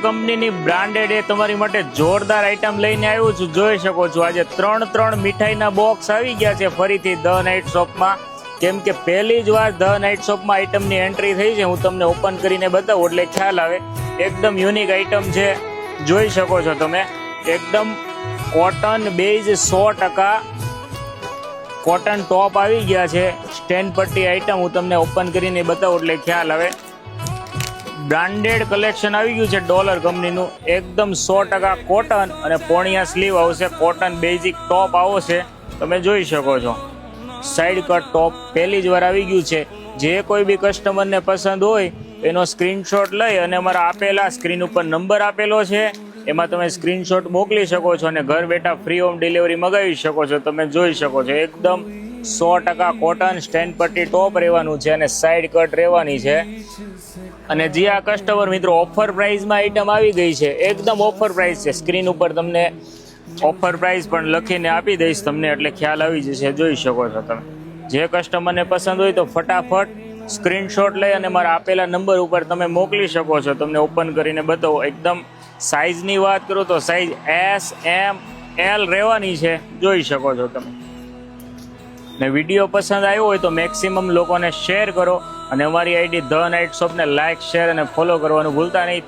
કંપનીની બ્રાન્ડેડ એ તમારી માટે જોરદાર આઈટમ લઈને આવ્યો છું. જોઈ શકો છો આજે ત્રણ મીઠાઈના બોક્સ આવી ગયા છે ફરીથી ધ નાઇટ શોપમાં. કેમ કે પહેલી જ વાર ધ નાઇટ શોપમાં આઈટમની એન્ટ્રી થઈ છે. હું તમને ઓપન કરીને બતાવું એટલે ખ્યાલ આવે. એકદમ યુનિક આઈટમ છે, જોઈ શકો છો તમે. એકદમ કોટન બેઝ 100% કોટન ટોપ આવી ગયા છે. સ્ટેન્ડ પટ્ટી આઈટમ હું તમને ઓપન કરીને બતાવું એટલે ખ્યાલ આવે. બ્રાન્ડેડ કલેક્શન આવી ગયું છે ડોલર કંપનીનું. એકદમ 100% કોટન અને પોણિયા સ્લીવ આવશે. કોટન બેઝિક ટોપ આવશે, તમે જોઈ શકો છો. સાઈડ કટ ટોપ પહેલી જ વાર આવી ગયું છે. જે કોઈ બી કસ્ટમરને પસંદ હોય એનો સ્ક્રીનશોટ લઈ અને અમારા આપેલા સ્ક્રીન ઉપર નંબર આપેલો છે એમાં તમે સ્ક્રીનશોટ મોકલી શકો છો અને ઘર બેઠા ફ્રી હોમ ડિલિવરી મગાવી શકો છો. તમે જોઈ શકો છો એકદમ 100% કોટન સ્ટેન્ડ પટ્ટી ટોપ રહેવાનું છે અને સાઈડ કટ રહેવાની છે. અને જે આ કસ્ટમર મિત્રો ઓફર પ્રાઇસમાં આઈટમ આવી ગઈ છે, એકદમ ઓફર પ્રાઇસ છે. સ્ક્રીન ઉપર તમને ઓફર પ્રાઇસ પણ લખીને આપી દઈશ તમને, એટલે ખ્યાલ આવી જશે. જોઈ શકો છો તમે. જે કસ્ટમરને પસંદ હોય તો ફટાફટ સ્ક્રીનશોટ લઈ અને મારા આપેલા નંબર ઉપર તમે મોકલી શકો છો. તમને ઓપન કરીને બતાવો. એકદમ સાઇઝની વાત કરું તો સાઇઝ S, M, L રહેવાની છે, જોઈ શકો છો તમે. ને વિડીયો પસંદ આવ્યો હોય તો મેક્સિમમ લોકોને શેર કરો અને અમારી આઈડી ધ નાઇટ શોપને લાઇક, શેર અને ફોલો કરવાનું ભૂલતા નહીં.